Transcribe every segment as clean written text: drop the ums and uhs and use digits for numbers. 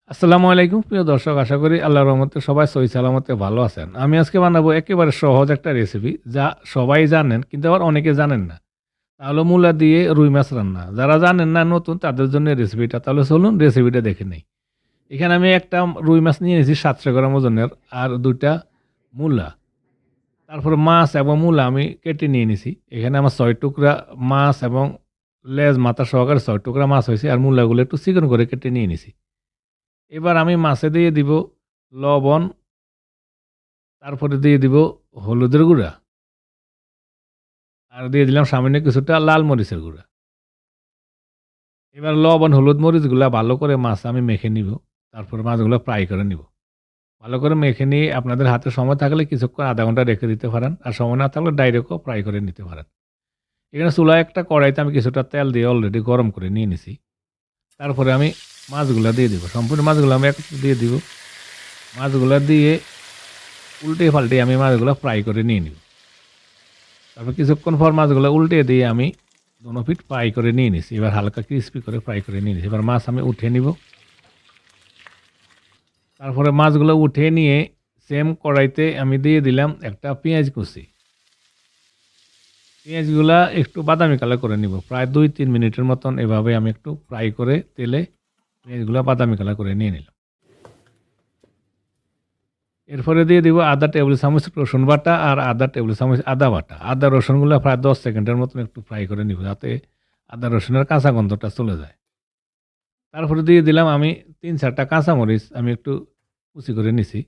আসসালামু আলাইকুম প্রিয় দর্শক, আশা করি আল্লাহর রহমতে সবাই সহি সালামতে ভালো আছেন। আমি আজকে বানাবো একেবারে সহজ একটা রেসিপি যা সবাই জানেন কিন্তু আবার অনেকে জানেন না। তাহলে মূলা দিয়ে রুই মাছ রান্না। যারা জানেন না নতুন তাদের জন্য রেসিপিটা। তাহলে চলুন রেসিপিটা দেখে নেই। এখানে আমি একটা রুই মাছ নিয়ে নিয়েছি 700 গ্রাম ওজনের আর 2টা মূলা। তারপরে মাছ এবং মূলা আমি কেটে নিয়ে নিছি। এখানে আমার 6 টুকরা মাছ এবং লেজ মাথা সহকারে 6 টুকরা মাছ হয়েছে আর মূলাগুলো একটু চিকন করে কেটে নিয়ে নিছি। এবার আমি মাছে দিয়ে দিব লবণ, তারপরে দিয়ে দিব হলুদের গুঁড়া, আর দিয়ে দিলাম সামান্য কিছুটা লাল মরিচের গুঁড়া। এবার লবণ, হলুদ, মরিচগুলা ভালো করে মাছ আমি মেখে নিব। তারপরে মাছগুলো ফ্রাই করে নিব। ভালো করে মেখে নিয়ে আপনাদের হাতে সময় থাকলে কিছুক্ষণ আধা ঘন্টা রেখে দিতে পারেন। আর সময় না থাকলে ডাইরেক্টও ফ্রাই করে নিতে পারেন। এখানে চুলায় একটা কড়াইতে আমি কিছুটা তেল দিয়ে অলরেডি গরম করে নিয়ে নিছি। তারপরে আমি মাছগুলা দিয়ে দিব। সম্পূর্ণ মাছগুলো আমি একটু দিয়ে দিব। মাছগুলা দিয়ে উল্টে পাল্টে আমি মাছগুলো ফ্রাই করে নিয়ে নিব। তারপর কিছুক্ষণ পর মাছগুলো উল্টে দিয়ে আমি দোনো পিঠ ফ্রাই করে নিয়ে নিছি। এবার হালকা ক্রিস্পি করে ফ্রাই করে নিয়ে নিছি। এবার মাছ আমি উঠিয়ে নিব। তারপরে মাছগুলো উঠিয়ে নিয়ে সেম কড়াইতে আমি দিয়ে দিলাম একটা পেঁয়াজ কুচি। পেঁয়াজগুলা একটু বাদামি কালার করে নিব। প্রায় 2-3 মিনিটের মতন এভাবে আমি একটু ফ্রাই করে তেলে পেঁয়াজগুলো বাদামি কালার করে নিয়ে নিলাম। এরপরে দিয়ে দিব আধা টেবিল চামচ রসুন বাটা আর আধা টেবিল চামচ আদা বাটা। আদা রসুনগুলো প্রায় 10 সেকেন্ডের মতন একটু ফ্রাই করে নিব যাতে আদা রসুনের কাঁচা গন্ধটা চলে যায়। তারপরে দিয়ে দিলাম আমি 3-4টা কাঁচামরিচ আমি একটু কুচি করে নিছি।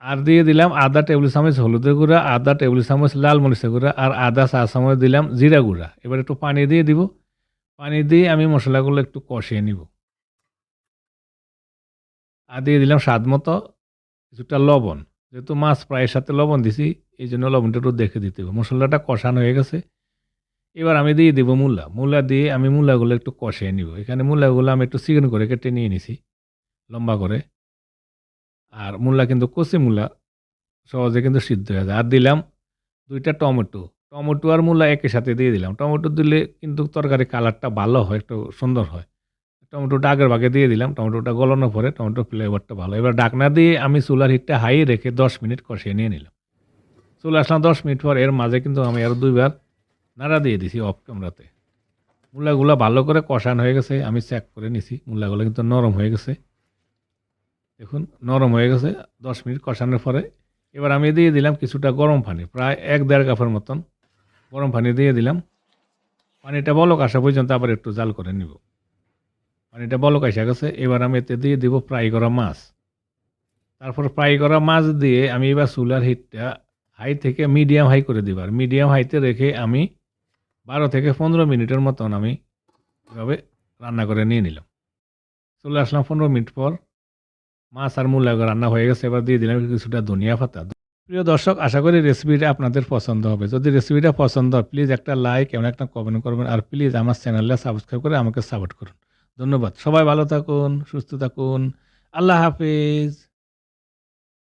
আর দিয়ে দিলাম আধা টেবিল চামচ হলুদের গুঁড়া, আধা টেবিল চামচ লাল মরিচের গুঁড়া আর আধা চা চামচ দিলাম জিরা গুঁড়া। এবার একটু পানি দিয়ে দিব। পানি দিয়ে আমি মশলাগুলো একটু কষিয়ে নিব। আর দিয়ে দিলাম স্বাদ মতো কিছুটা লবণ। যেহেতু মাছ ফ্রাইয়ের সাথে লবণ দিছি, এই জন্য লবণটা একটু দেখে দিতে হবে। মশলাটা কষানো হয়ে গেছে। এবার আমি দিয়ে দিব মূলা। মূলা দিয়ে আমি মূলাগুলো একটু কষিয়ে নিব। এখানে মূলাগুলো আমি একটু চিকন করে কেটে নিয়ে নিছি, লম্বা করে। আর মূলা কিন্তু কচি মূলা, সহজে কিন্তু সিদ্ধ হয়ে যায়। আর দিলাম 2টা টমেটো। টমেটো আর মূলা একই সাথে দিয়ে দিলাম। টমেটো দিলে কিন্তু তরকারির কালারটা ভালো হয়, একটু সুন্দর হয়। টমেটোটা আগের ভাগে দিয়ে দিলাম। টমেটোটা গলানোর পরে টমেটোর ফ্লেভারটা ভালো। এবার ঢাকনা দিয়ে আমি চুলার হিটটা হাই রেখে 10 মিনিট কষিয়ে নিয়ে নিলাম। চলে আসলাম 10 মিনিট পর। এর মাঝে কিন্তু আমি আরও 2 বার নাড়া দিয়ে দিছি অফ ক্যামেরাতে। মূলাগুলা ভালো করে কষানো হয়ে গেছে। আমি চেক করে নিছি। মূলাগুলো কিন্তু নরম হয়ে গেছে। দেখুন নরম হয়ে গেছে 10 মিনিট কষানোর পরে। এবার আমি দিয়ে দিলাম কিছুটা গরম পানি। প্রায় 1-1.5 কাপের মতন গরম পানি দিয়ে দিলাম। পানিটা বলক আসা পর্যন্ত আবার একটু জাল করে নিব। পানিটা বলক এসে গেছে। এবার আমি এতে দিয়ে দিব ফ্রাই করা মাছ। তারপর ফ্রাই করা মাছ দিয়ে আমি এবার চুলার হিটটা হাই থেকে মিডিয়াম হাই করে দিব। আর মিডিয়াম হাইতে রেখে আমি 12 থেকে 15 মিনিটের মতন আমি এভাবে রান্না করে নিয়ে নিলাম। চলে আসলাম 15 মিনিট পর। মাছ আর মূলা রান্না হয়ে গেছে। এবার দিয়ে দিলাম কিছুটা ধনিয়া পাতা। প্রিয় দর্শক, আশা করি রেসিপিটা আপনাদের পছন্দ হবে। যদি রেসিপিটা পছন্দ হয় প্লিজ একটা লাইক এবং একটা কমেন্ট করবেন। আর প্লিজ আমার চ্যানেলটা সাবস্ক্রাইব করে আমাকে সাপোর্ট করুন। ধন্যবাদ। সবাই ভালো থাকুন, সুস্থ থাকুন। আল্লাহ হাফিজ।